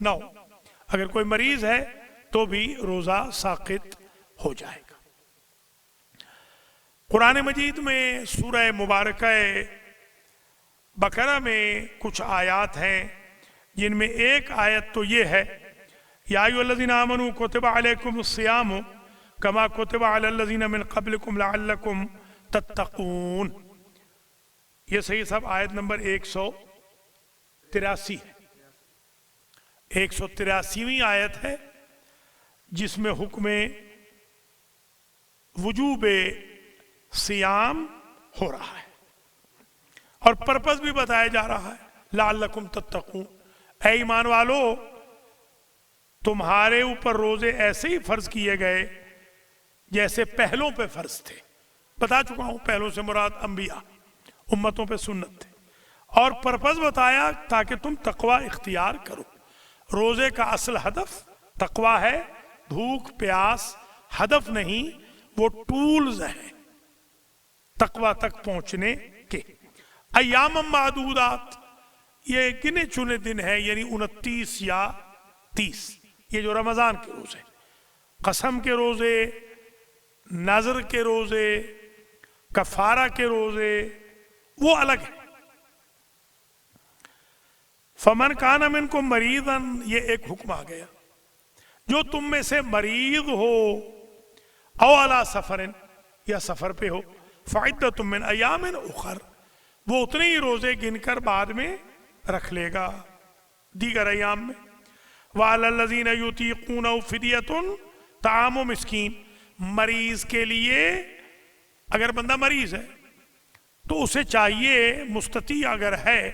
نہ ہو. اگر کوئی مریض ہے تو بھی روزہ ساقط ہو جائے گا. قرآن مجید میں سورہ مبارکہ بقرہ میں کچھ آیات ہیں جن میں ایک آیت تو یہ ہے یا ایھا الذین آمنوا کتب علیکم الصیام کما کتب علی الذین من قبلکم لعلکم تتقون. یہ صحیح سب آیت نمبر 183 ہے. 183ویں آیت ہے جس میں حکم وجوب صیام ہو رہا ہے اور پرپس بھی بتایا جا رہا ہے لعلکم تتقون. اے ایمان والو تمہارے اوپر روزے ایسے ہی فرض کیے گئے جیسے پہلوں پہ فرض تھے. بتا چکا ہوں پہلوں سے مراد انبیاء امتوں پہ سنت تھے. اور پرپس بتایا تاکہ تم تقوی اختیار کرو. روزے کا اصل ہدف تقوی ہے، بھوک پیاس ہدف نہیں، وہ ٹولز ہیں تقوی تک پہنچنے کے. ایام معدودات یہ گنے چنے دن ہیں، یعنی 29 یا 30. یہ جو رمضان کے روزے، قسم کے روزے، نذر کے روزے، کفارہ کے روزے وہ الگ ہیں. فمن کان منکم مریضا یہ ایک حکم آ گیا. جو تم میں سے مریض ہو او علی سفر یا سفر پہ ہو فعدۃ من ایام اخر وہ اتنے ہی روزے گن کر بعد میں رکھ لے گا دیگر ایام میں. وعلی الذین یطیقونہ فدیۃ طعام مسکین. مریض کے لیے اگر بندہ مریض ہے تو اسے چاہیے، مستطیع اگر ہے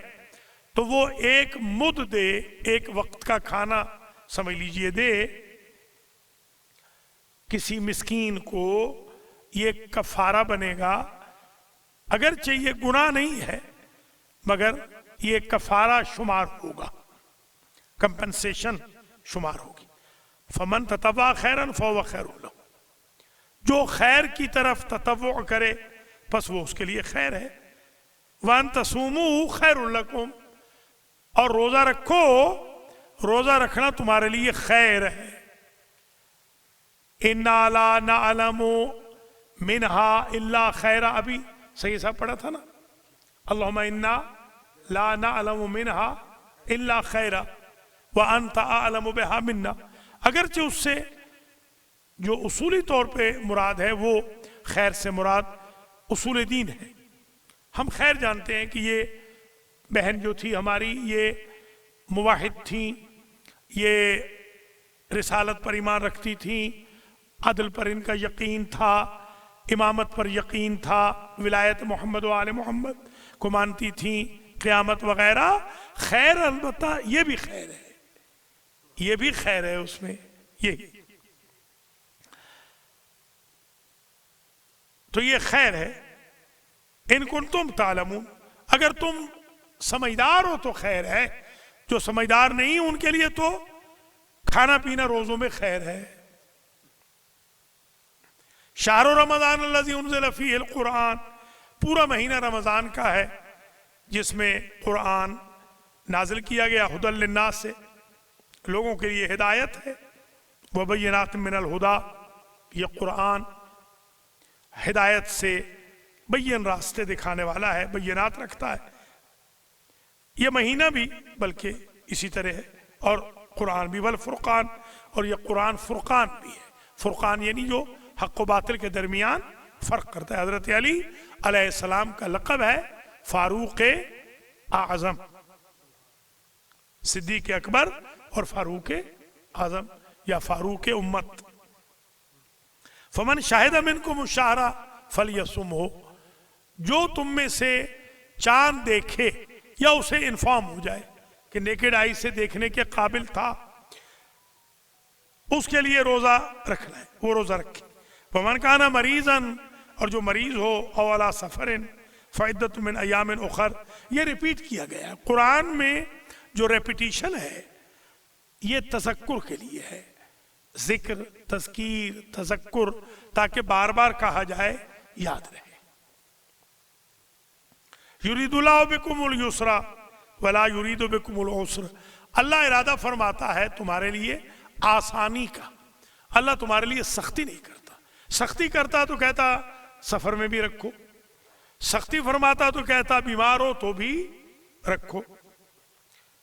تو وہ ایک مد دے، ایک وقت کا کھانا سمجھ لیجئے دے کسی مسکین کو. یہ کفارہ بنے گا. اگرچہ یہ گناہ نہیں ہے مگر یہ کفارہ شمار ہوگا، کمپنسیشن شمار ہوگی. فمن تطوع خیرا فہو خیر لہ. جو خیر کی طرف تطوع کرے پس وہ اس کے لیے خیر ہے. وان تصوموا خیر لکم. اور روزہ رکھو، روزہ رکھنا تمہارے لیے خیر ہے. انا لا نعلم منها الا خیرا. ابھی صحیح صاحب پڑھا تھا نا، اللہم انا لا نعلم منها الا خیرا وانت اعلم بها منا. اگرچہ اس سے جو اصولی طور پہ مراد ہے وہ خیر سے مراد اصول دین ہے. ہم خیر جانتے ہیں کہ یہ بہن جو تھی ہماری یہ موحد تھیں، یہ رسالت پر ایمان رکھتی تھیں، عدل پر ان کا یقین تھا، امامت پر یقین تھا، ولایت محمد و آل محمد کو مانتی تھیں، قیامت وغیرہ. خیر البتہ یہ بھی خیر ہے، یہ بھی خیر ہے اس میں. یہی تو یہ خیر ہے. ان کنتم تعلمون. اگر تم سمجھدار ہو تو خیر ہے، جو سمجھدار نہیں ان کے لیے تو کھانا پینا روزوں میں خیر ہے. شہر رمضان الذی انزل فیہ القرآن. پورا مہینہ رمضان کا ہے جس میں قرآن نازل کیا گیا. ھدی للناس سے لوگوں کے لیے ہدایت ہے. وبینات من الہدی. یہ قرآن ہدایت سے بین راستے دکھانے والا ہے، بینات رکھتا ہے. یہ مہینہ بھی بلکہ اسی طرح ہے اور قرآن بھی. والفرقان. اور یہ قرآن فرقان بھی ہے. فرقان یعنی جو حق و باطل کے درمیان فرق کرتا ہے. حضرت علی علیہ السلام کا لقب ہے فاروق اعظم، صدیق اکبر اور فاروق اعظم یا فاروق امت. فمن شاہد منکم الشہر فلیصمہ. جو تم میں سے چاند دیکھے یا اسے انفارم ہو جائے کہ نیکڈ آئی سے دیکھنے کے قابل تھا، اس کے لیے روزہ رکھنا ہے، وہ روزہ رکھے. فمن کان مریضا. اور جو مریض ہو او علی سفر فعدۃ من ایام اخر. یہ ریپیٹ کیا گیا ہے قرآن میں. جو ریپیٹیشن ہے یہ تذکر کے لیے ہے، ذکر، تذکیر، تذکر، تاکہ بار بار کہا جائے، یاد رہے. یرید اللہ بکم اليسر ولا یرید بکم العسر. اللہ ارادہ فرماتا ہے تمہارے لیے آسانی کا، اللہ تمہارے لیے سختی نہیں کرتا. سختی کرتا تو کہتا سفر میں بھی رکھو، سختی فرماتا تو کہتا بیمار ہو تو بھی رکھو.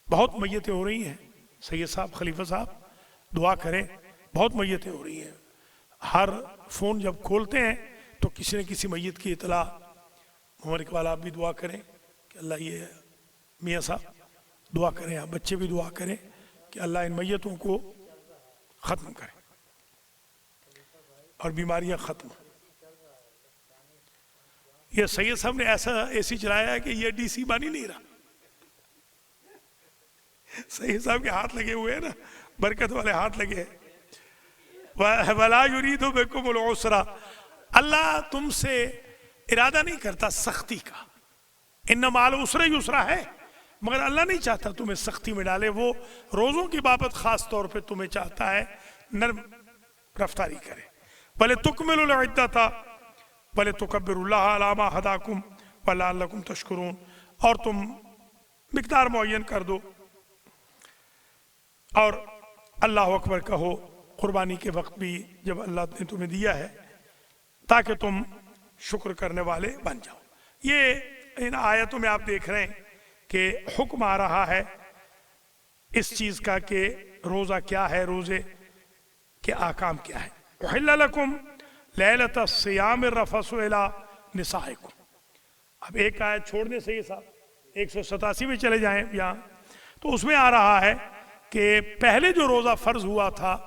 بہت میتیں ہو رہی ہیں سید صاحب، خلیفہ صاحب دعا کریں، بہت میتیں ہو رہی ہیں. ہر فون جب کھولتے ہیں تو کسی نہ کسی میت کی اطلاع. عمر اقبال آپ بھی دعا کریں کہ اللہ یہ میاں صاحب دعا کریں، آپ بچے بھی دعا کریں کہ اللہ ان میتوں کو ختم کرے اور بیماریاں ختم ہوں. یہ سید صاحب نے ایسا اے سی چلایا ہے کہ یہ ڈی سی بن ہی نہیں رہا. سید صاحب کے ہاتھ لگے ہوئے ہیں نا، برکت والے ہاتھ لگے ہیں. وَلَا يُرِيدُ بِكُمُ الْعُسْرَ، اللہ تم سے ارادہ نہیں کرتا سختی کا. اِنَّ مَعَ الْعُسْرِ يُسْرًا ہے، مگر اللہ نہیں چاہتا تمہیں سختی میں ڈالے. وہ روزوں کی بابت خاص طور پہ تمہیں چاہتا ہے نرم رفتاری کرے. وَلِتُكْمِلُوا الْعِدَّةَ وَلِتُكَبِّرُوا اللَّهَ عَلَىٰ مَا هَدَاكُمْ وَلَعَلَّكُمْ تَشْكُرُونَ، اور تم مقدار معین کر دو اور اللہ اکبر کہو قربانی کے وقت بھی جب اللہ نے تمہیں دیا ہے، تاکہ تم شکر کرنے والے بن جاؤ. یہ ان آیتوں میں آپ دیکھ رہے ہیں کہ حکم آ رہا ہے اس چیز کا کہ روزہ کیا ہے، روزے کے احکام کیا ہے. احل لکم لیلۃ الصیام الرفث الی نسائکم. اب ایک آیت چھوڑنے سے یہ صاحب 187 میں چلے جائیں یہاں، تو اس میں آ رہا ہے کہ پہلے جو روزہ فرض ہوا تھا،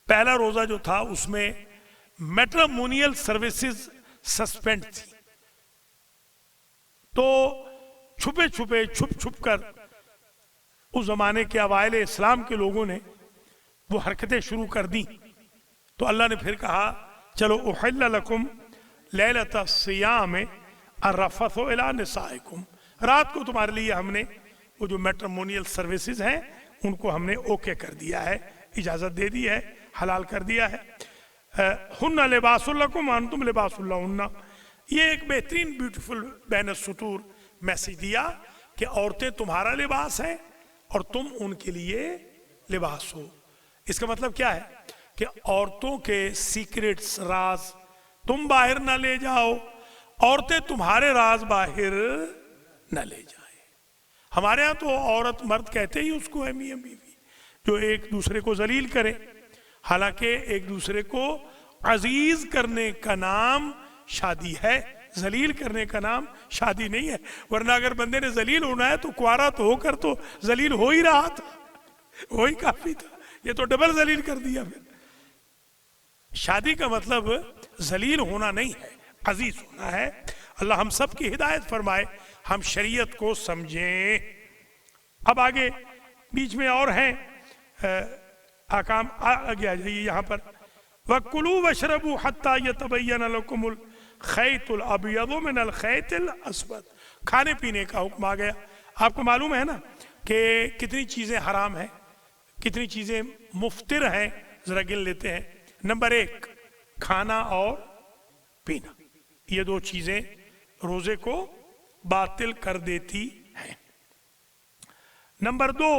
پہلا روزہ جو تھا اس میں میٹرمونیل سروسز سسپینڈ تھی. تو چھپے چھپے چھپ کر اس زمانے کے اوائل اسلام کے لوگوں نے وہ حرکتیں شروع کر دیں. تو اللہ نے پھر کہا چلو احل لکم لیلۃ الصیام الرفث الی نسائکم، رات کو تمہارے لیے ہم نے وہ جو میٹرمونیل سروسز ہیں ان کو ہم نے اوکے کر دیا ہے، اجازت دے دی ہے، حلال کر دیا ہے. ہن لباس لکم وانتم لباس لہن. یہ ایک بہترین بیوٹیفل بین السطور میسج دیا کہ عورتیں تمہارا لباس ہیں اور تم ان کے لیے لباس ہو. اس کا مطلب کیا ہے کہ عورتوں کے سیکرٹس، راز تم باہر نہ لے جاؤ، عورتیں تمہارے راز باہر نہ لے جائیں. ہمارے ہاں تو عورت مرد کہتے ہی اس کو ہے میاں بیوی، جو ایک دوسرے کو ذلیل کرے. حالانکہ ایک دوسرے کو عزیز کرنے کا نام شادی ہے، ذلیل کرنے کا نام شادی نہیں ہے. ورنہ اگر بندے نے ذلیل ہونا ہے تو کوارا تو ہو کر تو ذلیل ہو ہی رہا تھا، وہی کافی تھا. یہ تو ڈبل ذلیل کر دیا. پھر شادی کا مطلب ذلیل ہونا نہیں ہے، عزیز ہونا ہے. اللہ ہم سب کی ہدایت فرمائے، ہم شریعت کو سمجھیں. اب آگے بیچ میں اور ہیں احکام، آگے آ جائیے یہاں پر. وَكُلُوا وَاشْرَبُوا حَتَّى يَتَبَيَّنَ لَكُمُ الْخَيْطُ الْأَبْيَضُ مِنَ الْخَيْطِ الْأَسْوَدِ. کھانے پینے کا حکم آ گیا. آپ کو معلوم ہے نا کہ کتنی چیزیں حرام ہیں، کتنی چیزیں مفطر ہیں، ذرا گن لیتے ہیں. نمبر 1 کھانا اور پینا، یہ دو چیزیں روزے کو باطل کر دیتی ہیں. نمبر 2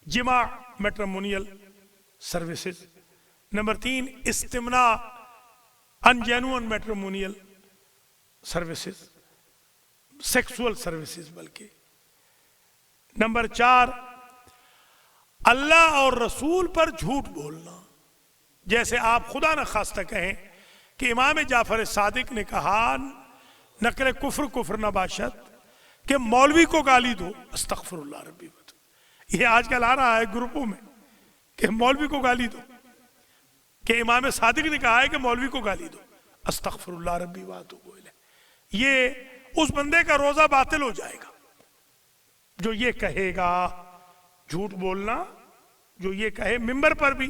جماع، میٹرمونیل سروسز. نمبر 3 استمناء، ingenuine matrimonial services, sexual services بلکہ. نمبر 4 اللہ اور رسول پر جھوٹ بولنا. جیسے آپ خدا نہ خواستہ کہیں کہ امام جعفر صادق نے کہا نقل کفر کفر نہ باشد، کہ مولوی کو گالی دو. استغفر اللہ ربی. یہ آج کل آ رہا ہے گروپوں میں کہ مولوی کو گالی دو، کہ امام صادق نے کہا ہے کہ مولوی کو گالی دو. استغفر اللہ ربی واتوب الیہ. یہ اس بندے کا روزہ باطل ہو جائے گا جو یہ کہے گا. جھوٹ بولنا، جو یہ کہے منبر پر بھی.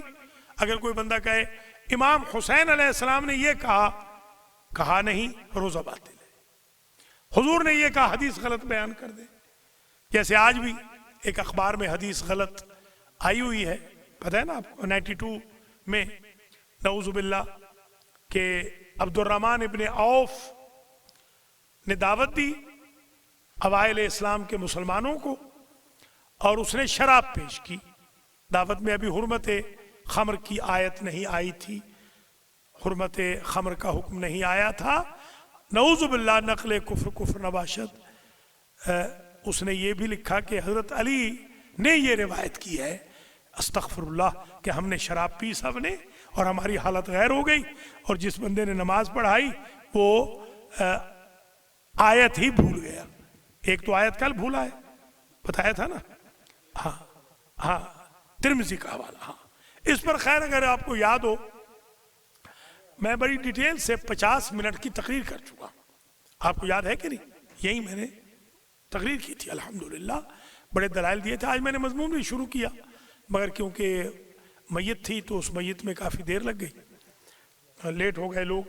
اگر کوئی بندہ کہے امام حسین علیہ السلام نے یہ کہا نہیں، روزہ باطل ہے. حضور نے یہ کہا، حدیث غلط بیان کر دے. جیسے آج بھی ایک اخبار میں حدیث غلط آئی ہوئی ہے، پتہ ہے نا آپ کو، 92 میں نعوذ باللہ، کہ عبد الرحمن ابن عوف نے دعوت دی اوائل اسلام کے مسلمانوں کو، اور اس نے شراب پیش کی. دعوت میں ابھی حرمت خمر کی آیت نہیں آئی تھی، حرمت خمر کا حکم نہیں آیا تھا. نعوذ باللہ نقل کفر نباشد. اس نے یہ بھی لکھا کہ حضرت علی نے یہ روایت کی ہے، استغفر اللہ، کہ ہم نے شراب پی سب نے اور ہماری حالت غیر ہو گئی، اور جس بندے نے نماز پڑھائی وہ آیت ہی بھول گیا. ایک تو آیت کل بھولا ہے، بتایا تھا نا. ہاں ترمذی کا حوالہ. ہاں اس پر خیر اگر آپ کو یاد ہو، میں بڑی ڈیٹیل سے 50 منٹ کی تقریر کر چکا. آپ کو یاد ہے کہ نہیں؟ یہی میں نے تقریر کی تھی الحمدللہ. بڑے دلائل دیے تھے. آج میں نے مضمون بھی شروع کیا، مگر کیونکہ میت تھی تو اس میت میں کافی دیر لگ گئی، لیٹ ہو گئے لوگ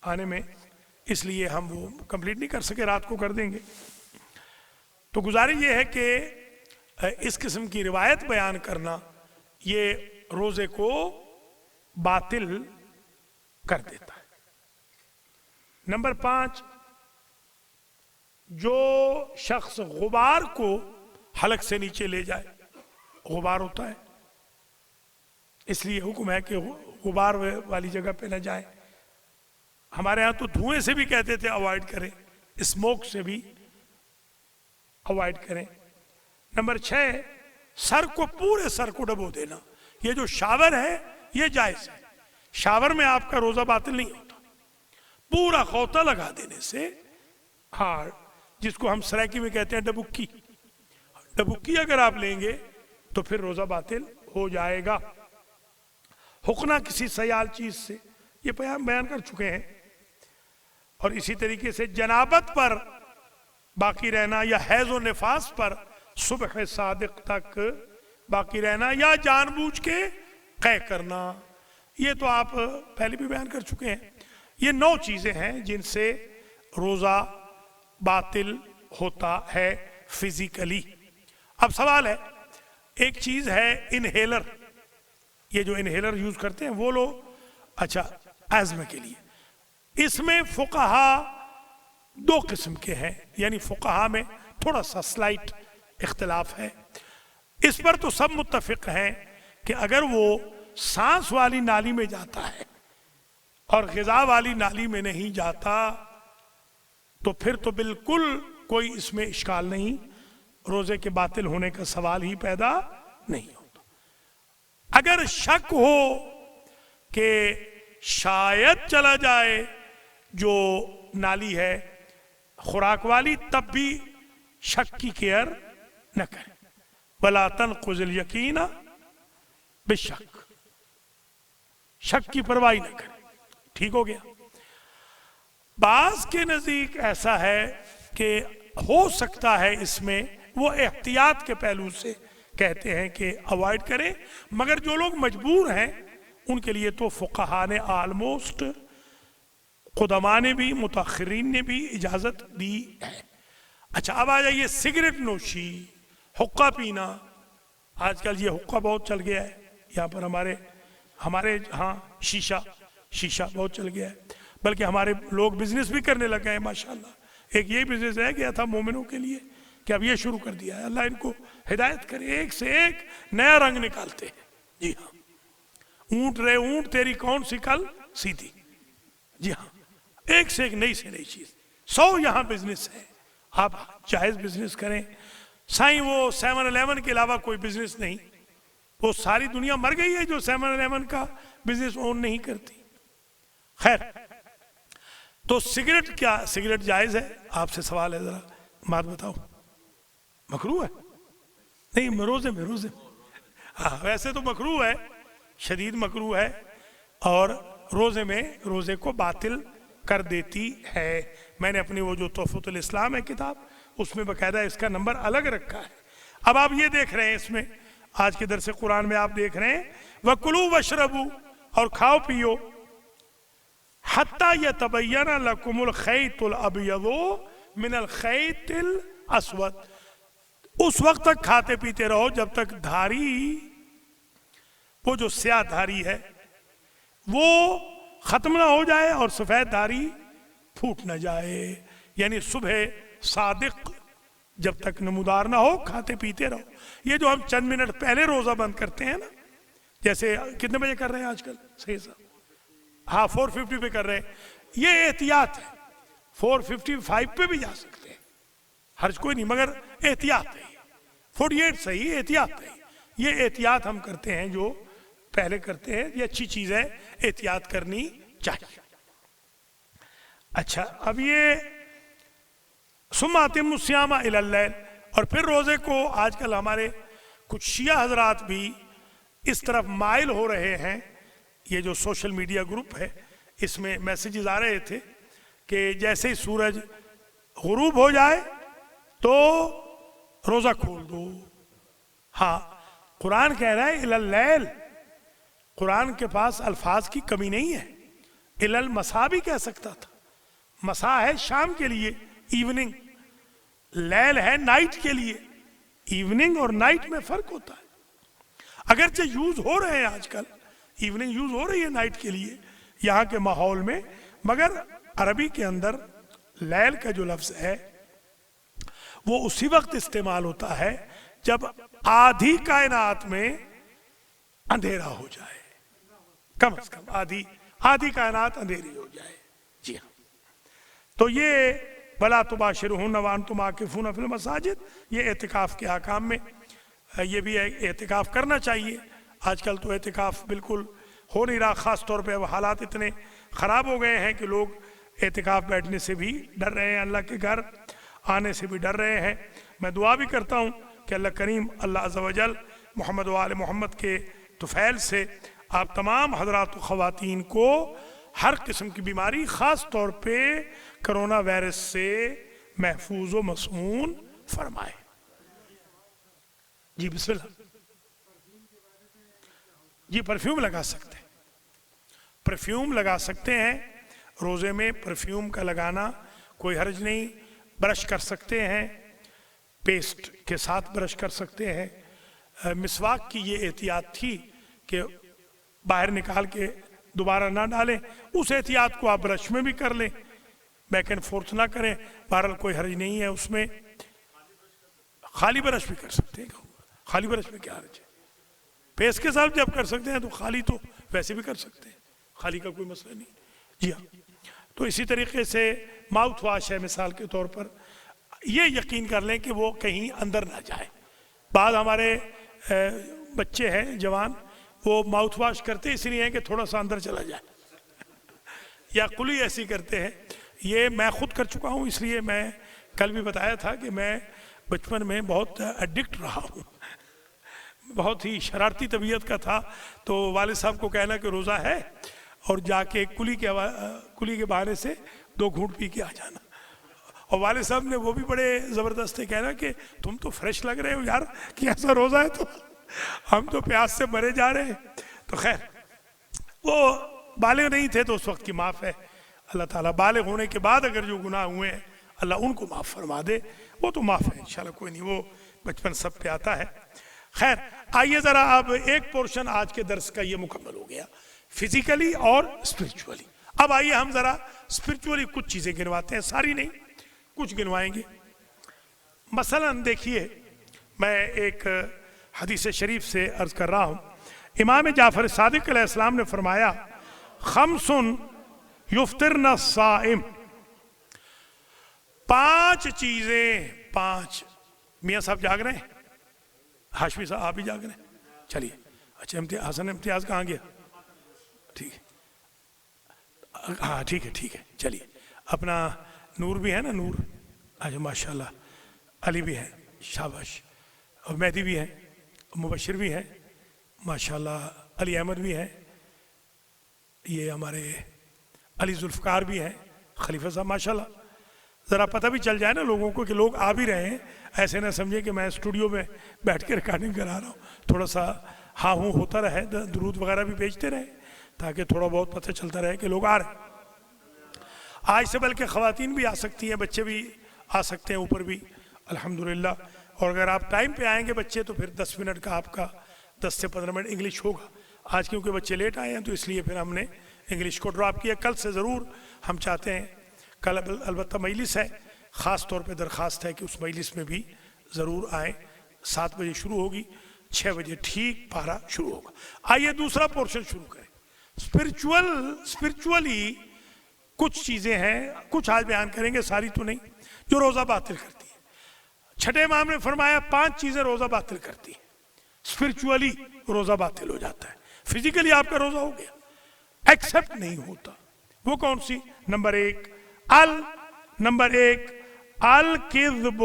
آنے میں، اس لیے ہم وہ کمپلیٹ نہیں کر سکے. رات کو کر دیں گے. تو گزارش یہ ہے کہ اس قسم کی روایت بیان کرنا یہ روزے کو باطل کر دیتا ہے. نمبر 5، جو شخص غبار کو حلق سے نیچے لے جائے، غبار ہوتا ہے اس لیے حکم ہے کہ غبار والی جگہ پہ نہ جائیں. ہمارے ہاں تو دھوئیں سے بھی کہتے تھے اوائڈ کریں، اسموک سے بھی اوائڈ کریں. نمبر 6، سر کو، پورے سر کو ڈبو دینا. یہ جو شاور ہے یہ جائز ہے. شاور میں آپ کا روزہ باطل نہیں ہوتا. پورا خوطہ لگا دینے سے، ہاں جس کو ہم سرائکی میں کہتے ہیں ڈبکی، ڈبکی اگر آپ لیں گے تو پھر روزہ باطل ہو جائے گا. حقنہ کسی سیال چیز سے، یہ بیان کر چکے ہیں. اور اسی طریقے سے جنابت پر باقی رہنا یا حیض و نفاس پر صبح صادق تک باقی رہنا یا جان بوجھ کے قے کرنا، یہ تو آپ پہلے بھی بیان کر چکے ہیں. یہ 9 چیزیں ہیں جن سے روزہ باطل ہوتا ہے فزیکلی. اب سوال ہے، ایک چیز ہے انہیلر، یہ جو انہیلر یوز کرتے ہیں وہ لوگ، اچھا ایزمے کے لیے. اس میں فقہا 2 قسم کے ہیں، یعنی فقہا میں تھوڑا سا سلائٹ اختلاف ہے. اس پر تو سب متفق ہیں کہ اگر وہ سانس والی نالی میں جاتا ہے اور غذا والی نالی میں نہیں جاتا تو پھر تو بالکل کوئی اس میں اشکال نہیں، روزے کے باطل ہونے کا سوال ہی پیدا نہیں ہوتا. اگر شک ہو کہ شاید چلا جائے جو نالی ہے خوراک والی، تب بھی شک کی کیئر نہ کریں. وَلَا تَنْقُضِ الْيَقِينَ بِالشَّكِّ، شک کی پرواہ نہ کریں. ٹھیک ہو گیا. بعض کے نزدیک ایسا ہے کہ ہو سکتا ہے اس میں، وہ احتیاط کے پہلو سے کہتے ہیں کہ اوائڈ کریں، مگر جو لوگ مجبور ہیں ان کے لیے تو فقہا نے آلموسٹ، قدماء نے بھی، متاخرین نے بھی اجازت دی ہے. اچھا اب آ جائیے سگریٹ نوشی، حقہ پینا. آج کل یہ حقہ بہت چل گیا ہے یہاں پر ہمارے ہاں. شیشہ بہت چل گیا ہے، بلکہ ہمارے لوگ بزنس بھی کرنے لگے ہیں ماشاءاللہ. ایک یہی بزنس رہ گیا تھا مومنوں کے لیے کہ اب یہ شروع کر دیا ہے. اللہ ان کو ہدایت کرے، ایک سے ایک نیا رنگ نکالتے ہیں. جی ہاں، اونٹ رے اونٹ تیری کون سی کل سیدھی. جی ہاں، ایک سے ایک نئی سے نئی چیز. 100 یہاں بزنس ہے، آپ جائز بزنس کریں. سائیں وہ 7-11 کے علاوہ کوئی بزنس نہیں. وہ ساری دنیا مر گئی ہے جو 7-11 کا بزنس اون نہیں کرتی. خیر، تو سگریٹ، کیا سگریٹ جائز ہے؟ آپ سے سوال ہے، ذرا بات بتاؤ. مکروہ ہے؟ نہیں، روزے میں ہاں ویسے تو مکروہ ہے، شدید مکروہ ہے، اور روزے میں روزے کو باطل کر دیتی ہے. میں نے اپنی وہ جو تحفۃ الاسلام ہے کتاب، اس میں باقاعدہ اس کا نمبر الگ رکھا ہے. اب آپ یہ دیکھ رہے ہیں اس میں آج کے درس قرآن میں آپ دیکھ رہے ہیں وَكُلُوا وَاشْرَبُوا، اور کھاؤ پیو، حَتَّى يَتَبَيَّنَ لَكُمُ الْخَيْطُ الْأَبْيَضُ مِنَ الْخَيْطِ الْأَسْوَدِ. اس وقت تک کھاتے پیتے رہو جب تک دھاری، وہ جو سیاہ دھاری ہے وہ ختم نہ ہو جائے اور سفید دھاری پھوٹ نہ جائے. یعنی صبح صادق جب تک نمودار نہ ہو کھاتے پیتے رہو. یہ جو ہم چند منٹ پہلے روزہ بند کرتے ہیں نا، جیسے کتنے بجے کر رہے ہیں آج کل؟ صحیح صاحب، ہاں 450 پہ کر رہے ہیں. یہ احتیاط ہے. 455 پہ بھی جا سکتے ہیں، حرج کوئی نہیں، مگر احتیاط ہے. 48 صحیح، احتیاط ہے. یہ احتیاط ہم کرتے ہیں جو پہلے کرتے ہیں. یہ اچھی چیز ہے، احتیاط کرنی چاہیے. اچھا، اب یہ ثم اتموا الصیام الی اللیل، اور پھر روزے کو آج کل ہمارے کچھ شیعہ حضرات بھی اس طرف مائل ہو رہے ہیں. یہ جو سوشل میڈیا گروپ ہے اس میں میسیجز آ رہے تھے کہ جیسے ہی سورج غروب ہو جائے تو روزہ کھول دو. ہاں، قرآن کہہ رہا ہے الی اللیل. قرآن کے پاس الفاظ کی کمی نہیں ہے. الی المساء بھی کہہ سکتا تھا. مساء ہے شام کے لیے، ایوننگ. لیل ہے نائٹ کے لیے. ایوننگ اور نائٹ میں فرق ہوتا ہے. اگرچہ یوز ہو رہے ہیں آج کل، ایوننگ یوز ہو رہی ہے نائٹ کے لیے یہاں کے ماحول میں، مگر عربی کے اندر لیل کا جو لفظ ہے وہ اسی وقت استعمال ہوتا ہے جب آدھی کائنات میں اندھیرا ہو جائے. کم از کم آدھی کائنات اندھیری ہو جائے. جی ہاں، تو یہ وَلَا تُبَاشِرُوهُنَّ وَأَنْتُمْ عَاكِفُونَ فِي الْمَسَاجِدِ، یہ اعتکاف کے احکام میں یہ بھی اعتکاف کرنا چاہیے. آج کل تو اعتکاف بالکل ہو نہیں رہا، خاص طور پہ اب حالات اتنے خراب ہو گئے ہیں کہ لوگ اعتکاف بیٹھنے سے بھی ڈر رہے ہیں، اللہ کے گھر آنے سے بھی ڈر رہے ہیں. میں دعا بھی کرتا ہوں کہ اللہ کریم اللہ عز و جل محمد و آل محمد کے طفیل سے آپ تمام حضرات و خواتین کو ہر قسم کی بیماری، خاص طور پہ کرونا وائرس سے محفوظ و مصون فرمائے. جی بسم اللہ. جی پرفیوم لگا سکتے ہیں، پرفیوم لگا سکتے ہیں. روزے میں پرفیوم کا لگانا کوئی حرج نہیں. برش کر سکتے ہیں، پیسٹ کے ساتھ برش کر سکتے ہیں. مسواک کی یہ احتیاط تھی کہ باہر نکال کے دوبارہ نہ ڈالیں. اس احتیاط کو آپ برش میں بھی کر لیں، بیک اینڈ فورتھ نہ کریں. بہرحال کوئی حرج نہیں ہے اس میں. خالی برش بھی کر سکتے ہیں. خالی برش میں کیا حرج ہے؟ پیسٹ کے ساتھ جب کر سکتے ہیں تو خالی تو ویسے بھی کر سکتے ہیں، خالی کا کوئی مسئلہ نہیں. جی ہاں، تو اسی طریقے سے ماؤتھ واش ہے مثال کے طور پر. یہ یقین کر لیں کہ وہ کہیں اندر نہ جائے. بعض ہمارے بچے ہیں جوان، وہ ماؤتھ واش کرتے اس لیے ہیں کہ تھوڑا سا اندر چلا جائے، یا کلی ایسی کرتے ہیں. یہ میں خود کر چکا ہوں، اس لیے میں کل بھی بتایا تھا کہ میں بچپن میں بہت ایڈکٹ رہا ہوں، بہت ہی شرارتی طبیعت کا تھا. تو والد صاحب کو کہنا کہ روزہ ہے اور جا کے کلی کے بہانے سے 2 گھونٹ پی کے آ جانا. اور والد صاحب نے وہ بھی بڑے زبردست تھے، کہنا کہ تم تو فریش لگ رہے ہو یار، کہ ایسا روزہ ہے تو ہم تو پیاس سے مرے جا رہے ہیں. تو خیر وہ بالغ نہیں تھے تو اس وقت کی معاف ہے. اللہ تعالیٰ بالغ ہونے کے بعد اگر جو گناہ ہوئے ہیں اللہ ان کو معاف فرما دے، وہ تو معاف ہے انشاءاللہ، کوئی نہیں، وہ بچپن سب پہ آتا ہے. خیر آئیے ذرا اب ایک پورشن آج کے درس کا یہ مکمل ہو گیا، فزیکلی اور اسپرچولی. اب آئیے ہم ذرا اسپرچولی کچھ چیزیں گنواتے ہیں، ساری نہیں کچھ گنوائیں گے. مثلا دیکھیے، میں ایک حدیث شریف سے عرض کر رہا ہوں. امام جعفر صادق علیہ السلام نے فرمایا خمس یفطرن الصائم، 5 چیزیں. 5 میاں صاحب جاگ رہے ہیں؟ ہاشمی صاحب آپ بھی جاگ رہے ہیں؟ چلیے. اچھا حسن امتیاز کہاں گیا؟ ٹھیک ہے، ہاں ٹھیک ہے چلیے. اپنا نور بھی ہے نا، نور، اچھا ماشاءاللہ. علی بھی ہے، شاباش. اور مہدی بھی ہے، مبشر بھی ہے ماشاءاللہ. علی احمد بھی ہے، یہ ہمارے علی ذوالفقار بھی ہے، خلیفہ صاحب ماشاءاللہ. ذرا پتہ بھی چل جائے نا لوگوں کو کہ لوگ آ بھی رہے ہیں، ایسے نہ سمجھے کہ میں اسٹوڈیو میں بیٹھ کے ریکارڈنگ کرا رہا ہوں. تھوڑا سا ہاں ہوں ہوتا رہے، درود وغیرہ بھی بھیجتے رہے تاکہ تھوڑا بہت پتہ چلتا رہے کہ لوگ آ رہے ہیں. آج سے بلکہ خواتین بھی آ سکتی ہیں، بچے بھی آ سکتے ہیں اوپر بھی الحمدللہ. اور اگر آپ ٹائم پہ آئیں گے بچے تو پھر 10 منٹ کا آپ کا 10 سے 15 منٹ انگلش ہوگا. آج کیونکہ بچے لیٹ آئے ہیں تو اس لیے پھر ہم نے انگلش کو ڈراپ کیا. کل سے ضرور ہم چاہتے ہیں، کل البتہ مجلس ہے، خاص طور پہ درخواست ہے کہ اس مجلس میں بھی ضرور آئیں. 7 بجے شروع ہوگی, 6 بجے ٹھیک پارا شروع ہوگا. آئیے دوسرا پورشن شروع کریں. اسپرچولی کچھ چیزیں ہیں, کچھ آج بیان کریں گے, ساری تو نہیں, جو روزہ باطل کرتی ہے. چھٹے امام نے فرمایا 5 چیزیں روزہ باطل کرتی ہیں. اسپرچولی روزہ باطل ہو جاتا ہے, فزیکلی آپ کا روزہ ہو گیا, ایکسپٹ نہیں ہوتا. وہ کون سی؟ نمبر 1 الکذب.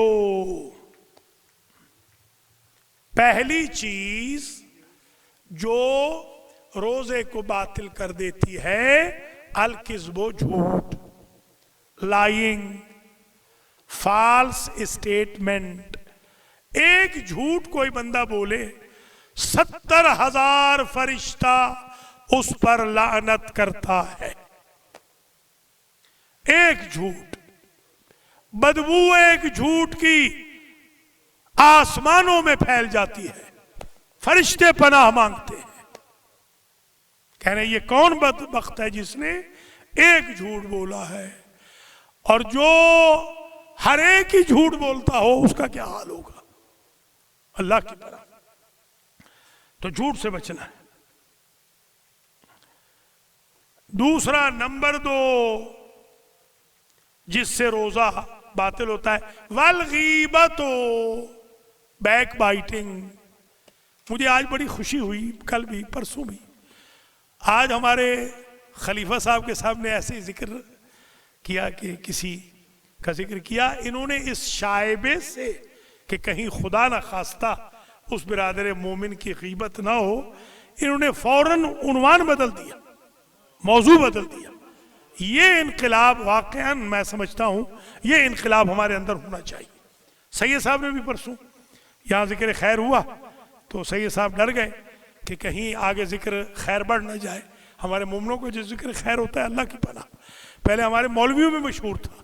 پہلی چیز جو روزے کو باطل کر دیتی ہے, الکذب, جھوٹ, لائنگ, فالس اسٹیٹمنٹ. ایک جھوٹ کوئی بندہ بولے 70,000 فرشتہ اس پر لعنت کرتا ہے. ایک جھوٹ, بدبو ایک جھوٹ کی آسمانوں میں پھیل جاتی ہے, فرشتے پناہ مانگتے ہیں, کہہ رہے یہ کون بدبخت ہے جس نے ایک جھوٹ بولا ہے. اور جو ہر ایک ہی جھوٹ بولتا ہو اس کا کیا حال ہوگا اللہ کی پناہ. تو جھوٹ سے بچنا ہے. دوسرا, نمبر 2 جس سے روزہ باطل ہوتا ہے, والغیبت, بیک بائٹنگ. مجھے آج بڑی خوشی ہوئی, کل بھی پرسوں بھی, آج ہمارے خلیفہ صاحب کے سامنے ایسے ذکر کیا کہ کسی کا ذکر کیا, انہوں نے اس شائبے سے کہ کہیں خدا نہ خواستہ اس برادر مومن کی غیبت نہ ہو, انہوں نے فوراً عنوان بدل دیا, موضوع بدل دیا. یہ انقلاب واقعاً میں سمجھتا ہوں یہ انقلاب ہمارے اندر ہونا چاہیے. سید صاحب نے بھی پرسوں یہاں ذکر خیر ہوا تو سید صاحب ڈر گئے کہ کہیں آگے ذکر خیر بڑھ نہ جائے. ہمارے مومنوں کو جو ذکر خیر ہوتا ہے اللہ کی پناہ, پہلے ہمارے مولویوں میں مشہور تھا.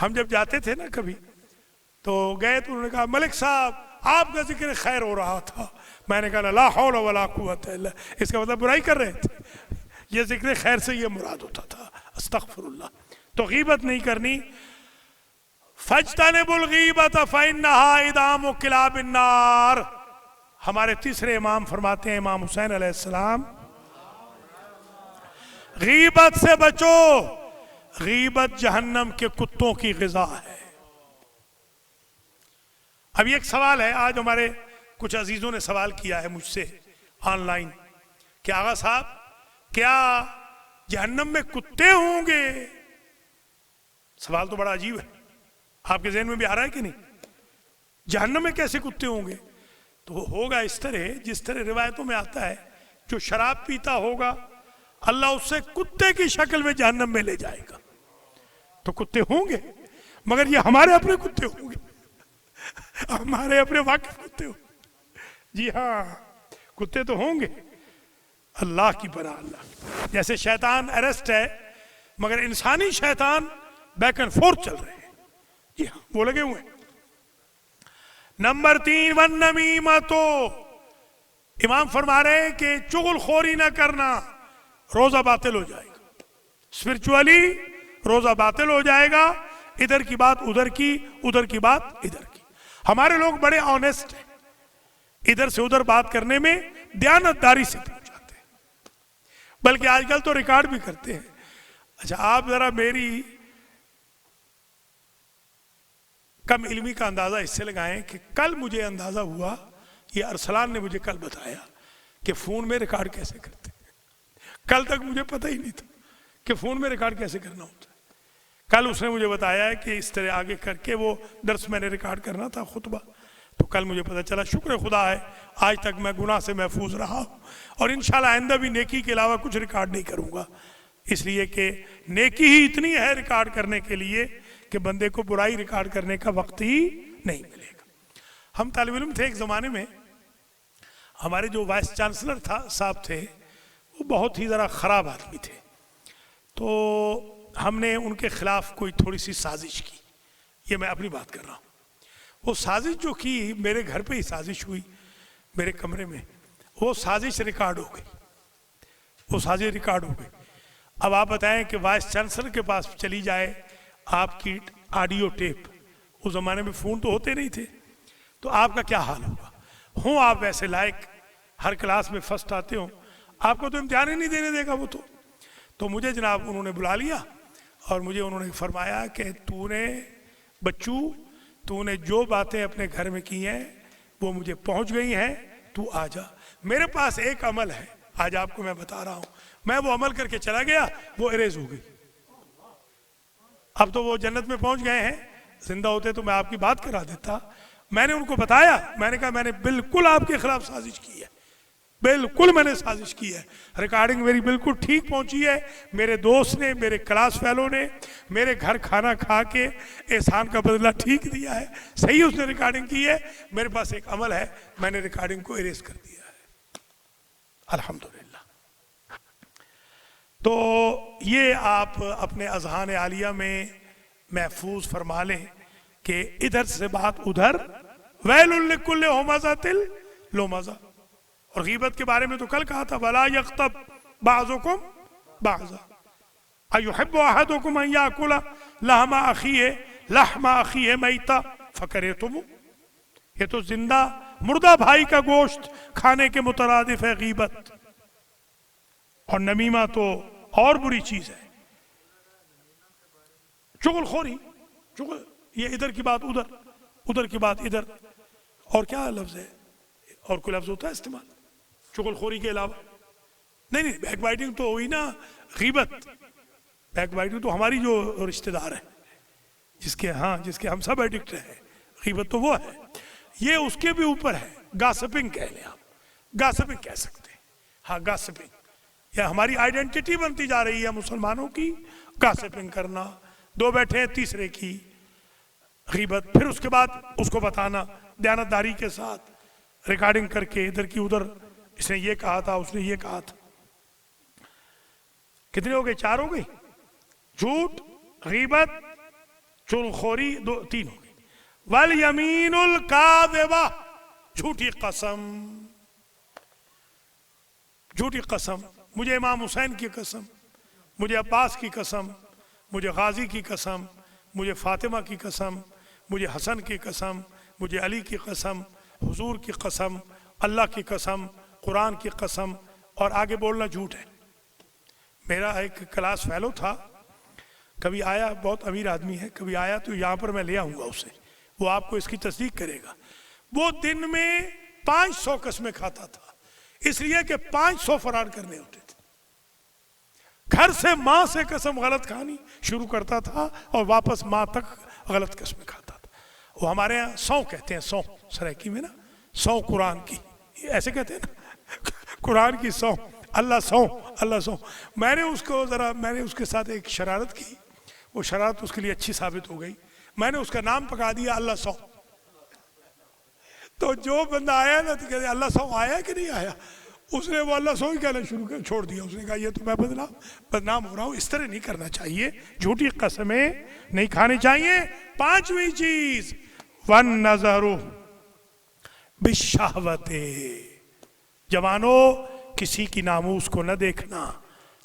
ہم جب جاتے تھے نا کبھی تو گئے تو انہوں نے کہا ملک صاحب آپ کا ذکر خیر ہو رہا تھا. میں نے کہا لا حول ولا قوت الا, اس کا مطلب برائی کر رہے تھے. یہ ذکر خیر سے یہ مراد ہوتا تھا. استغفر اللہ. تو غیبت نہیں کرنی. فاجتنبوا الغیبۃ فإنها إدام کلاب النار. ہمارے تیسرے امام فرماتے ہیں, امام حسین علیہ السلام, غیبت سے بچو, غیبت جہنم کے کتوں کی غذا ہے. اب یہ ایک سوال ہے, آج ہمارے کچھ عزیزوں نے سوال کیا ہے مجھ سے آن لائن کہ آغا صاحب کیا جہنم میں کتے ہوں گے؟ سوال تو بڑا عجیب ہے, آپ کے ذہن میں بھی آ رہا ہے کہ نہیں؟ جہنم میں کیسے کتے ہوں گے؟ تو ہوگا اس طرح جس طرح روایتوں میں آتا ہے, جو شراب پیتا ہوگا اللہ اس سے کتے کی شکل میں جہنم میں لے جائے گا. تو کتے ہوں گے, مگر یہ ہمارے اپنے کتے ہوں گے, ہمارے اپنے واقف کتے ہوں گے. جی ہاں, کتے تو ہوں گے. اللہ کی پناہ, اللہ. جیسے شیطان اریسٹ ہے مگر انسانی شیطان بیک اینڈ فورتھ چل رہے ہیں. جی ہاں, وہ لگے ہوئے ہیں. نمبر 3 والنمیمۃ. امام فرما رہے ہیں کہ چغل خوری نہ کرنا, روزہ باطل ہو جائے گا. اسپرچولی روزہ باطل ہو جائے گا. ادھر کی بات ادھر کی, ادھر کی بات ادھر کی. ہمارے لوگ بڑے آنیسٹ ہیں, ادھر سے ادھر بات کرنے میں دیانتداری سے پہنچاتے ہیں, بلکہ آج کل تو ریکارڈ بھی کرتے ہیں. اچھا آپ ذرا میری کم علمی کا اندازہ اس سے لگائیں کہ کل مجھے اندازہ ہوا, یہ ارسلان نے مجھے کل بتایا کہ فون میں ریکارڈ کیسے کرتے ہیں. کل تک مجھے پتہ ہی نہیں تھا کہ فون میں ریکارڈ کیسے کرنا ہوتا ہے. کل اس نے مجھے بتایا ہے کہ اس طرح آگے کر کے وہ درس میں نے ریکارڈ کرنا تھا, خطبہ, تو کل مجھے پتہ چلا. شکر خدا ہے آج تک میں گناہ سے محفوظ رہا ہوں, اور انشاءاللہ آئندہ بھی نیکی کے علاوہ کچھ ریکارڈ نہیں کروں گا, اس لیے کہ نیکی ہی اتنی ہے ریکارڈ کرنے کے لیے کہ بندے کو برائی ریکارڈ کرنے کا وقت ہی نہیں ملے گا. ہم طالب علم تھے ایک زمانے میں, ہمارے جو وائس چانسلر صاحب تھے وہ بہت ہی ذرا خراب آدمی تھے. تو ہم نے ان کے خلاف کوئی تھوڑی سی سازش کی. یہ میں اپنی بات کر رہا ہوں. وہ سازش جو کی میرے گھر پہ ہی سازش ہوئی, میرے کمرے میں. وہ سازش ریکارڈ ہو گئی, وہ سازش ریکارڈ ہو گئی. اب آپ بتائیں کہ وائس چانسلر کے پاس چلی جائے آپ کی آڈیو ٹیپ, اس زمانے میں فون تو ہوتے نہیں تھے، تو آپ کا کیا حال ہوگا؟ ہوں آپ ویسے لائق، ہر کلاس میں فرسٹ آتے ہوں، آپ کو تو امتحان ہی نہیں دینے دے گا وہ تو مجھے جناب انہوں نے بلا لیا اور مجھے انہوں نے فرمایا کہ بچو تو نے جو باتیں اپنے گھر میں کی ہیں وہ مجھے پہنچ گئی ہیں، تو آ جا، میرے پاس ایک عمل ہے آج آپ کو میں بتا رہا ہوں، میں وہ عمل کر کے چلا گیا، وہ اریز ہو گئی۔ اب تو وہ جنت میں پہنچ گئے ہیں، زندہ ہوتے تو میں آپ کی بات کرا دیتا۔ میں نے ان کو بتایا، میں نے کہا میں نے بالکل آپ کے خلاف سازش کی ہے، بالکل میں نے سازش کی ہے، ریکارڈنگ میری بالکل ٹھیک پہنچی ہے، میرے دوست نے، میرے کلاس فیلو نے میرے گھر کھانا کھا کے احسان کا بدلہ ٹھیک دیا ہے، صحیح اس نے ریکارڈنگ کی ہے، میرے پاس ایک عمل ہے، میں نے ریکارڈنگ کو اریز کر دیا ہے، الحمدللہ۔ تو یہ آپ اپنے اذہان عالیہ میں محفوظ فرما لیں کہ ادھر سے بات ادھر، ویل لکل ہمزۃ لمزہ۔ اور غیبت کے بارے میں تو کل کہا تھا وَلَا يَغْتَبْ بَعْضُكُمْ بَعْضًا أَيُحِبُّ أَحَدُكُمْ أَن يَأْكُلَ لَحْمَ أَخِيهِ مَيْتًا فَكَرِهْتُمُوهُ۔ یہ تو زندہ مردہ بھائی کا گوشت کھانے کے مترادف ہے غیبت، اور نمیمہ تو اور بری چیز ہے، چغل خوری، یہ ادھر کی بات ادھر، ادھر کی بات ادھر، اور کیا لفظ ہے، اور کوئی لفظ ہوتا ہے استعمال چغل خوری کے علاوہ؟ نہیں، بیک بائٹنگ تو ہوئی نا غیبت، بیک بائٹنگ تو ہماری جو رشتہ دار ہے، جس کے ہم سب ایڈکٹ ہیں، غیبت تو وہ ہے، یہ اس کے بھی اوپر ہے، گاسپنگ کہہ لیں آپ، گاسپنگ کہہ سکتے ہیں، ہاں گاسپنگ، یا ہماری آئیڈینٹی بنتی جا رہی ہے مسلمانوں کی، گاسپنگ کرنا، دو بیٹھے ہیں تیسرے کی غیبت، پھر اس کے بعد اس کو بتانا دیانتداری کے ساتھ، ریکارڈنگ کر کے ادھر کی ادھر، اس نے یہ کہا تھا، اس نے یہ کہا تھا۔ کتنے ہو گئے؟ 4 ہو گئی، جھوٹ، غیبت، چغلخوری، 3 ہو گئی، والیمین الکاذبہ، جھوٹی قسم، جھوٹی قسم، مجھے امام حسین کی قسم، مجھے عباس کی قسم، مجھے غازی کی قسم، مجھے فاطمہ کی قسم، مجھے حسن کی قسم، مجھے علی کی قسم، حضور کی قسم، اللہ کی قسم، قرآن کی قسم، اور آگے بولنا جھوٹ ہے۔ میرا ایک کلاس فیلو تھا، کبھی آیا، بہت امیر آدمی ہے، کبھی آیا تو یہاں پر میں لے آؤں گا اسے، وہ آپ کو اس کی تصدیق کرے گا۔ وہ دن میں 500 قسمیں کھاتا تھا، اس لیے کہ 500 فراڈ کرنے ہوتے تھے۔ گھر سے ماں سے قسم غلط کھانی شروع کرتا تھا اور واپس ماں تک غلط قسمیں کھاتا تھا۔ وہ ہمارے ہاں 100 کہتے ہیں، 100 سرائکی میں نا، 100 قرآن کی، ایسے کہتے ہیں نا، قرآن کی 100، اللہ 100، اللہ 100۔ میں نے اس کے ساتھ ایک شرارت کی، وہ شرارت اس کے لیے اچھی ثابت ہو گئی، میں نے اس کا نام پکا دیا اللہ 100۔ تو جو بندہ آیا نا تو کہتے ہیں اللہ 100 آیا کہ نہیں آیا، اس نے وہ اللہ 100 ہی کہنا شروع کر چھوڑ دیا، اس نے کہا یہ تو میں بدنام ہو رہا ہوں، اس طرح نہیں کرنا چاہیے، جھوٹی قسمیں نہیں کھانی چاہیے۔ 5ویں چیز وَالنَّظَرُ بِالشَّهْوَةِ، جوانوں کسی کی ناموس کو نہ دیکھنا،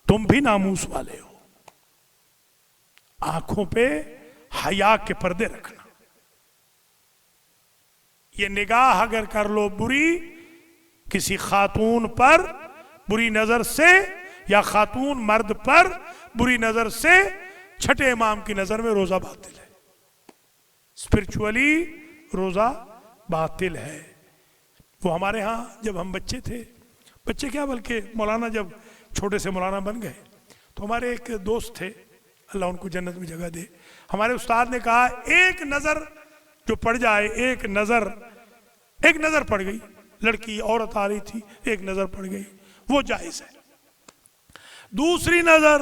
تم بھی ناموس والے ہو، آنکھوں پہ حیا کے پردے رکھنا۔ یہ نگاہ اگر کر لو بری کسی خاتون پر بری نظر سے، یا خاتون مرد پر بری نظر سے، چھٹے امام کی نظر میں روزہ باطل ہے، اسپرچولی روزہ باطل ہے۔ وہ ہمارے ہاں جب ہم بچے تھے، بچے کیا بلکہ مولانا جب چھوٹے سے مولانا بن گئے تو ہمارے ایک دوست تھے، اللہ ان کو جنت میں جگہ دے، ہمارے استاد نے کہا ایک نظر جو پڑ جائے، ایک نظر پڑ گئی، لڑکی عورت آ رہی تھی، ایک نظر پڑ گئی، وہ جائز ہے۔ دوسری نظر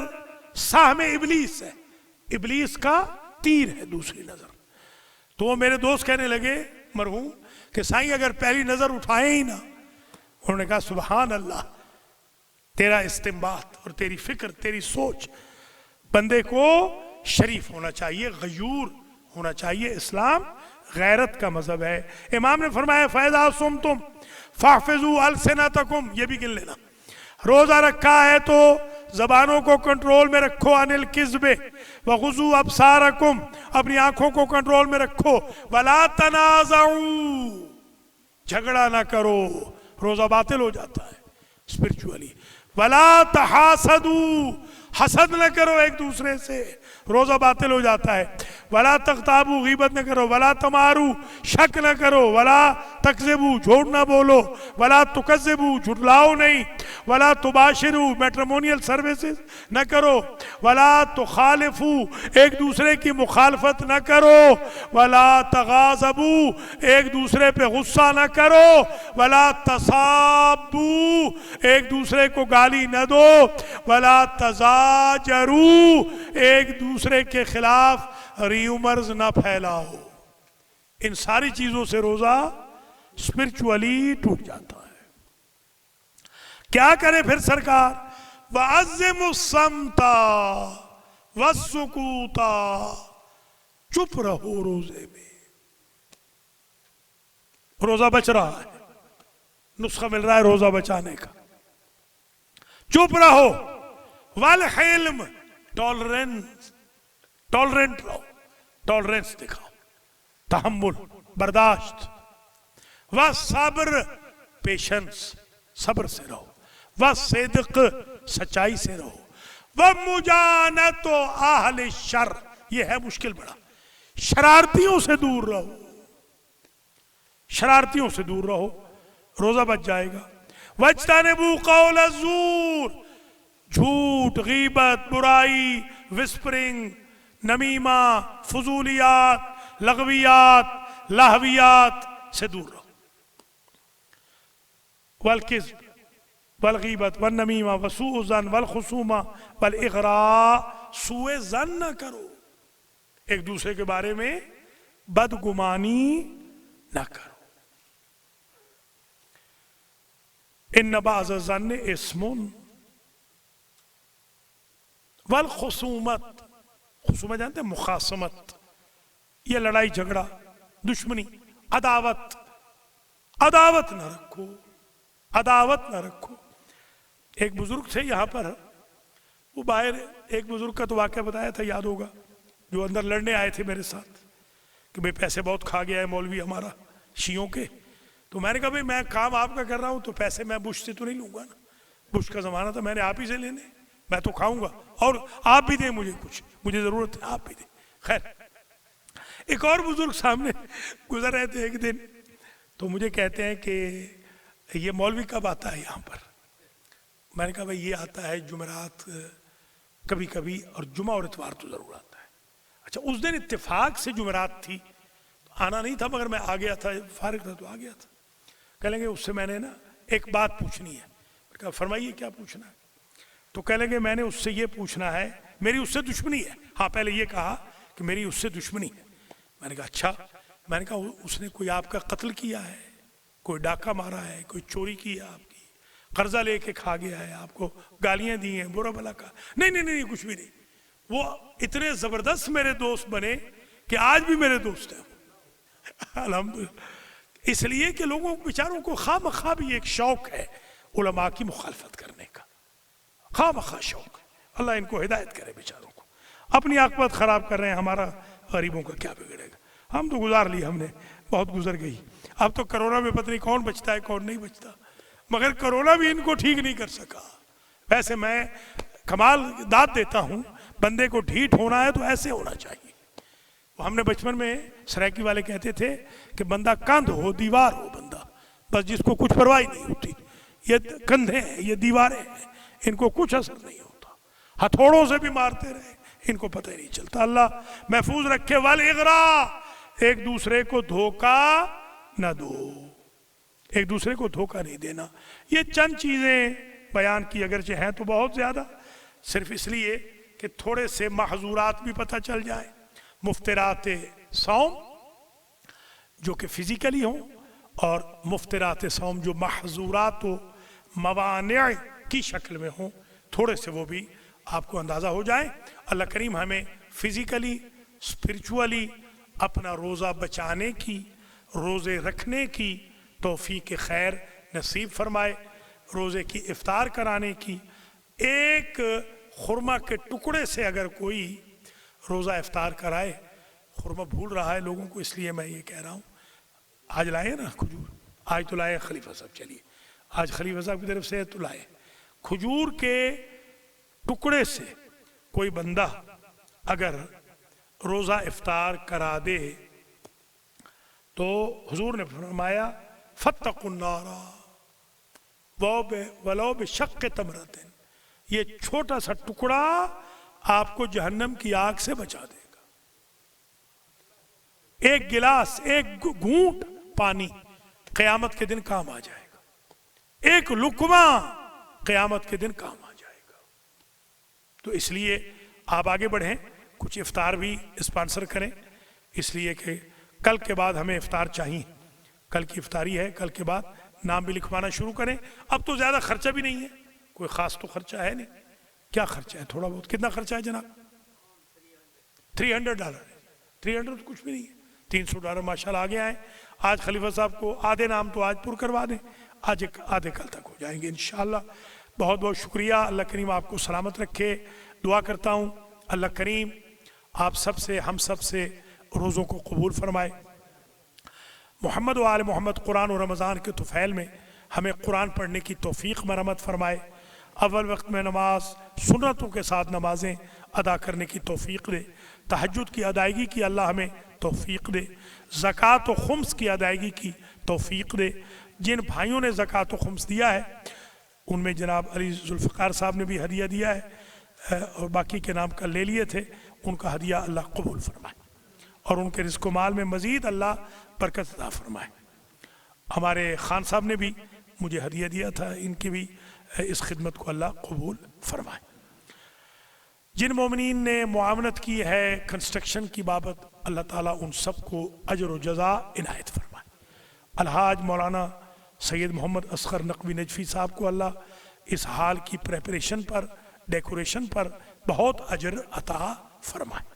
سہم ابلیس ہے، ابلیس کا تیر ہے دوسری نظر۔ تو وہ میرے دوست کہنے لگے مرحوم کہ سائیں اگر پہلی نظر اٹھائے ہی نہ، انہوں نے کہا سبحان اللہ، تیرا استنباط اور تیری فکر، تیری سوچ، بندے کو شریف ہونا چاہیے، غیور ہونا چاہیے۔ اسلام غیرت کا مذہب ہے۔ امام نے فرمایا فَإِذَا صُمْتُمْ فَاحْفِظُوا أَلْسِنَتَكُمْ، یہ بھی گن لینا، روزہ رکھا ہے تو زبانوں کو کنٹرول میں رکھو، انل کذب وغضوا ابصارکم، اپنی آنکھوں کو کنٹرول میں رکھو، ولا تنازعوا، جھگڑا نہ کرو، روزہ باطل ہو جاتا ہے اسپرچولی، ولا تحاسدوا، حسد نہ کرو ایک دوسرے سے، روزہ باطل ہو جاتا ہے، ولا تغتابوا، غیبت نہ کرو، ولا تماروا، شک نہ کرو، ولا تکذبوا، جھوٹ نہ بولو، ولا تکذبوا، جھٹلاؤ نہیں، ولا تباشروا، میٹرمونیل سروسز نہ کرو، ولا تخالفوا، ایک دوسرے کی مخالفت نہ کرو، ولا تغاضبوا، ایک دوسرے پہ غصہ نہ کرو، ولا تصابوا، ایک دوسرے کو گالی نہ دو، ولا تزاجروا، ایک دوسرے کے خلاف ریومرز نہ پھیلاؤ۔ ان ساری چیزوں سے روزہ اسپرچولی ٹوٹ جاتا ہے۔ کیا کرے پھر سرکار؟ وَعَزِّمُ الصَّمْتَ وَالسُّكُوتَ، چپ رہو روزے میں۔ روزہ بچ رہا ہے، نسخہ مل رہا ہے روزہ بچانے کا، چپ رہو۔ والحلم، ٹالرنٹ رہو، ٹالرنس دکھاؤ، تحمل، برداشت۔ والصبر، پیشنس، صبر سے رہو۔ والصدق، سچائی سے رہو۔ ومجانت اہل الشر، یہ ہے مشکل بڑا، شرارتیوں سے دور رہو، شرارتیوں سے دور رہو، روزہ بچ جائے گا۔ واجتنبوا قول الزور، جھوٹ، غیبت، برائی، وسپرنگ، نمیمہ، فضولیات، لغویات، لہویات سے دور رہو۔ والکذب والغیبت والنمیمہ وسوء الظن والخصومہ والاغراء، سوء ظن نہ کرو، ایک دوسرے کے بارے میں بدگمانی نہ کرو۔ ان بعض الظن اسم والخصومت، خصومت جانتے ہیں؟ مخاصمت، یہ لڑائی جھگڑا، دشمنی، عداوت، عداوت نہ رکھو، عداوت نہ رکھو۔ ایک بزرگ تھے یہاں پر، وہ باہر، ایک بزرگ کا تو واقعہ بتایا تھا، یاد ہوگا، جو اندر لڑنے آئے تھے میرے ساتھ کہ بھئی پیسے بہت کھا گیا ہے مولوی ہمارا شیعوں کے۔ تو میں نے کہا بھئی میں کام آپ کا کر رہا ہوں تو پیسے میں بش سے تو نہیں لوں گا نا، بش کا زمانہ تھا، میں نے آپ ہی سے لینے، میں تو کھاؤں گا، اور آپ بھی دیں مجھے کچھ، مجھے ضرورت ہے آپ بھی دیں۔ خیر، ایک اور بزرگ سامنے گزر رہے تھے ایک دن، تو مجھے کہتے ہیں کہ یہ مولوی کب آتا ہے یہاں پر؟ میں نے کہا بھئی یہ آتا ہے جمعرات کبھی کبھی، اور جمعہ اور اتوار تو ضرور آتا ہے۔ اچھا، اس دن اتفاق سے جمعرات تھی، آنا نہیں تھا مگر میں آ گیا تھا، فارغ تھا تو آ گیا تھا۔ کہہ لیں گے اس سے میں نے نا ایک بات پوچھنی ہے۔ میں کہا فرمائیے کیا پوچھنا ہے؟ تو کہہ لیں گے میں نے اس سے یہ پوچھنا ہے، میری اس سے دشمنی ہے۔ ہاں، پہلے یہ کہا کہ میری اس سے دشمنی ہے۔ میں نے کہا اچھا، میں نے کہا اس نے کوئی آپ کا قتل کیا ہے، کوئی ڈاکہ مارا ہے، کوئی چوری کی ہے آپ کی، قرضہ لے کے کھا گیا ہے، آپ کو گالیاں دی ہیں، برا بھلا کہا؟ نہیں نہیں نہیں، کچھ بھی نہیں۔ وہ اتنے زبردست میرے دوست بنے کہ آج بھی میرے دوست ہیں الحمدللہ۔ اس لیے کہ لوگوں بیچاروں کو خواہ مخواہ بھی ایک شوق ہے علماء کی مخالفت کرنے کا، خواہ مخواہ شوق ہے۔ اللہ ان کو ہدایت کرے بیچاروں کو، اپنی عاقبت خراب کر رہے ہیں، ہمارا غریبوں کا کیا بگڑے گا؟ ہم تو گزار لی، ہم نے بہت گزر گئی۔ اب تو کرونا میں پتہ نہیں کون بچتا ہے کون نہیں بچتا، مگر کرونا بھی ان کو ٹھیک نہیں کر سکا۔ ویسے میں کمال داد دیتا ہوں، بندے کو ڈھیٹ ہونا ہے تو ایسے ہونا چاہیے۔ ہم نے بچپن میں سرائکی والے کہتے تھے کہ بندہ کاندھ ہو دیوار ہو بندہ، بس جس کو کچھ پرواہ نہیں ہوتی۔ یہ کندھے ہیں، یہ دیواریں ہیں، ان کو کچھ اثر نہیں ہوتا، ہتھوڑوں سے بھی مارتے رہے ان کو پتہ ہی نہیں چلتا۔ اللہ محفوظ رکھے۔ والاغراء، ایک دوسرے کو دھوکہ نہ دو، ایک دوسرے کو دھوکہ نہیں دینا۔ یہ چند چیزیں بیان کی، اگرچہ ہیں تو بہت زیادہ، صرف اس لیے کہ تھوڑے سے محظورات بھی پتہ چل جائے۔ مفطرات صوم جو کہ فزیکلی ہوں، اور مفطرات صوم جو محظورات و موانع کی شکل میں ہوں، تھوڑے سے وہ بھی آپ کو اندازہ ہو جائے۔ اللہ کریم ہمیں فزیکلی، اسپرچولی اپنا روزہ بچانے کی، روزے رکھنے کی توفیق خیر نصیب فرمائے، روزے کی افطار کرانے کی، ایک خرما کے ٹکڑے سے اگر کوئی روزہ افطار کرائے، خرما بھول رہا ہے لوگوں کو، اس لیے میں یہ کہہ رہا ہوں، آج لائے نا کھجور، آج تو لائے خلیفہ صاحب، چلیے آج خلیفہ صاحب کی طرف سے تو لائے، کھجور کے ٹکڑے سے کوئی بندہ اگر روزہ افطار کرا دے تو حضور نے فرمایا فاتقوا النار ولو بشق تمرۃ، یہ چھوٹا سا ٹکڑا آپ کو جہنم کی آگ سے بچا دے گا۔ ایک گلاس، ایک گھونٹ پانی قیامت کے دن کام آ جائے گا، ایک لقمہ قیامت کے دن کام آ جائے گا۔ تو اس لیے آپ آگے بڑھیں، کچھ افطار بھی اسپانسر کریں، اس لیے کہ کل کے بعد ہمیں افطار چاہیے، کل کی افطاری ہے، کل کے بعد نام بھی لکھوانا شروع کریں۔ اب تو زیادہ خرچہ بھی نہیں ہے، کوئی خاص تو خرچہ ہے نہیں، کیا خرچہ ہے؟ تھوڑا بہت۔ کتنا خرچہ ہے جناب؟ $300۔ 300 تو کچھ بھی نہیں ہے، $300 ماشاءاللہ آگے آئیں۔ آج خلیفہ صاحب کو آدھے نام تو آج پر کروا دیں، آدھے کل تک ہو جائیں گے انشاءاللہ۔ بہت بہت شکریہ، اللہ کریم آپ کو سلامت رکھے۔ دعا کرتا ہوں اللہ کریم آپ سب سے، ہم سب سے روزوں کو قبول فرمائے۔ محمد و آل محمد قرآن و رمضان کے طفیل میں ہمیں قرآن پڑھنے کی توفیق مرحمت فرمائے۔ اول وقت میں نماز سنتوں کے ساتھ نمازیں ادا کرنے کی توفیق دے، تہجد کی ادائیگی کی اللہ ہمیں توفیق دے، زکوٰۃ و خمس کی ادائیگی کی توفیق دے۔ جن بھائیوں نے زکوٰۃ و خمس دیا ہے ان میں جناب علی ذوالفقار صاحب نے بھی ہدیہ دیا ہے، اور باقی کے نام کل لے لیے تھے، ان کا ہدیہ اللہ قبول فرمائے اور ان کے رزق و مال میں مزید اللہ برکت عطا فرمائے۔ ہمارے خان صاحب نے بھی مجھے ہدیہ دیا تھا، ان کی بھی اس خدمت کو اللہ قبول فرمائے۔ جن مومنین نے معاونت کی ہے کنسٹرکشن کی بابت، اللہ تعالیٰ ان سب کو اجر و جزا عنایت فرمائے۔ الحاج مولانا سید محمد اصغر نقوی نجفی صاحب کو اللہ اس حال کی پریپریشن پر، ڈیکوریشن پر بہت اجر عطا فرمائے۔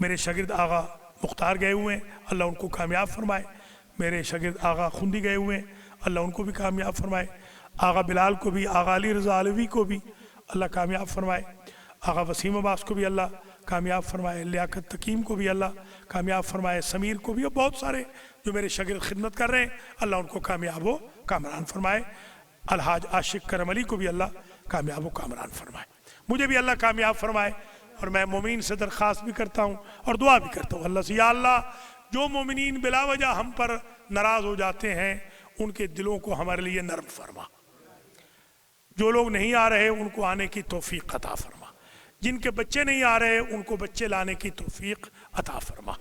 میرے شاگرد آغا مختار گئے ہوئے ہیں، اللہ ان کو کامیاب فرمائے۔ میرے شاگرد آغا خوندی گئے ہوئے ہیں، اللہ ان کو بھی کامیاب فرمائے۔ آغا بلال کو بھی، آغا علی رضا علوی کو بھی اللہ کامیاب فرمائے۔ آغا وسیم عباس کو بھی اللہ کامیاب فرمائے۔ لیاقت تقیم کو بھی اللہ کامیاب فرمائے۔ سمیر کو بھی، اور بہت سارے جو میرے شاگرد خدمت کر رہے ہیں، اللہ ان کو کامیاب و کامران فرمائے۔ الحاج عاشق کرم علی کو بھی اللہ کامیاب و کامران فرمائے۔ مجھے بھی اللہ کامیاب فرمائے، اور میں مومنین سے درخواست بھی کرتا ہوں اور دعا بھی کرتا ہوں اللہ سے، یا اللہ جو مومنین بلا وجہ ہم پر ناراض ہو جاتے ہیں ان کے دلوں کو ہمارے لیے نرم فرما، جو لوگ نہیں آ رہے ان کو آنے کی توفیق عطا فرما، جن کے بچے نہیں آ رہے ان کو بچے لانے کی توفیق عطا فرما۔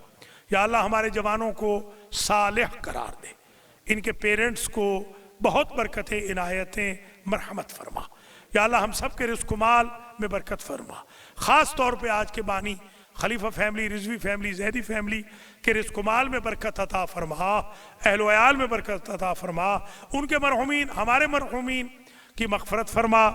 یا اللہ ہمارے جوانوں کو صالح قرار دے، ان کے پیرنٹس کو بہت برکتیں، عنایتیں، مرحمت فرما۔ یا اللہ ہم سب کے رزق و مال میں برکت فرما، خاص طور پہ آج کے بانی خلیفہ family, Rizvi family, Zaidi family کے رزق و مال میں برکت عطا فرما، اہل و عیال میں برکت عطا فرما، ان کے مرحومین، ہمارے مرحومین کی مغفرت فرما۔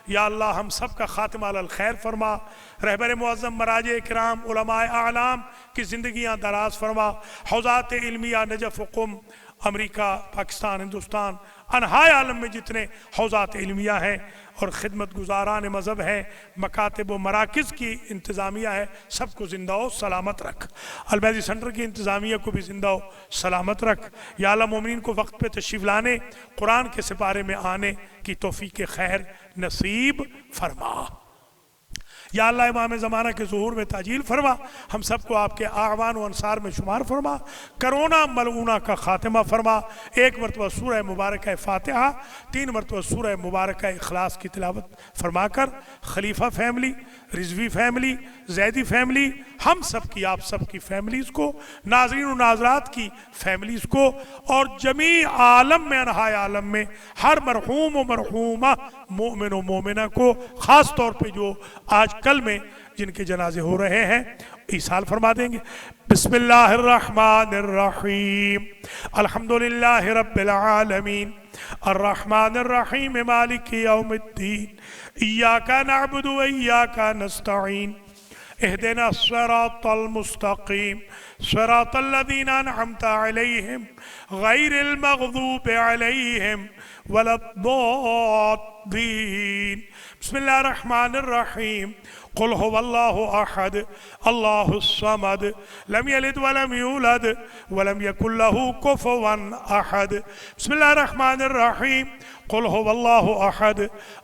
یا اللہ ہم سب کا خاتمہ علی الخیر فرما، رہبر معظم مراجع کرام علماء اعلام کی زندگیاں دراز فرما، حوزات علمیہ نجف و قم، امریکہ، پاکستان، ہندوستان، انحائے عالم میں جتنے حوزات علمیہ ہیں اور خدمت گزاران مذہب ہیں، مکاتب و مراکز کی انتظامیہ ہے، سب کو زندہ و سلامت رکھ۔ البیضی سینٹر کی انتظامیہ کو بھی زندہ و سلامت رکھ۔ یا اللہ مومنین کو وقت پہ تشریف لانے، قرآن کے سپارے میں آنے کی توفیق خیر نصیب فرما۔ یا اللہ امام زمانہ کے ظہور میں تاجیل فرما، ہم سب کو آپ کے اعوان و انصار میں شمار فرما، کرونا ملعونہ کا خاتمہ فرما۔ ایک مرتبہ سورہ مبارکہ فاتحہ، 3 مرتبہ سورہ مبارکہ اخلاص کی تلاوت فرما کر خلیفہ family, Rizvi family, Zaidi family, ہم سب کی، آپ سب کی فیملیز کو، ناظرین و ناظرات کی فیملیز کو، اور جمیع عالم میں، انحائے عالم میں ہر مرحوم و مرحومہ، مومن و مومنہ کو، خاص طور پہ جو آج کل میں جن کے جنازے ہو رہے ہیں، ایصال فرما دیں گے۔ بسم اللہ الرحمن الرحیم، الحمدللہ رب العالمین، الرحمن الرحیم، مالک یوم الدین، ایاک نعبد و ایاک نستعین، اہدنا الصراط المستقیم، صراط الذین انعمت علیہم غیر المغضوب علیہم ولا الضالین۔ بسم اللہ الرحمن الرحیم۔ قل هو الله احد الله الصمد لم يلد ولم يولد ولم يكن له كفوا احد۔ بسم الله الرحمن الرحیم۔ قل هو الله احد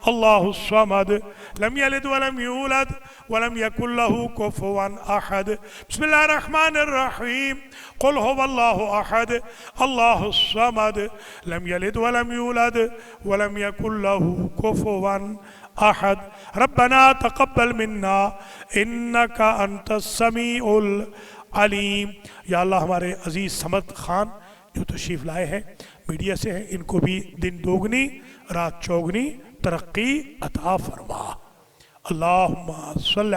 الله الصمد لم يلد ولم يولد ولم يكن له كفوا احد۔ بسم الله الرحمن الرحیم۔ قل هو الله احد الله الصمد لم يلد ولم يولد ولم يكن له كفوا احد۔ ربنا تقبل منا انك انت السمیع العلیم۔ یا اللہ ہمارے عزیز صمد خان جو تشریف لائے ہیں میڈیا سے ہیں، ان کو بھی دن دوگنی رات چوگنی ترقی عطا فرما۔ اللہم صلی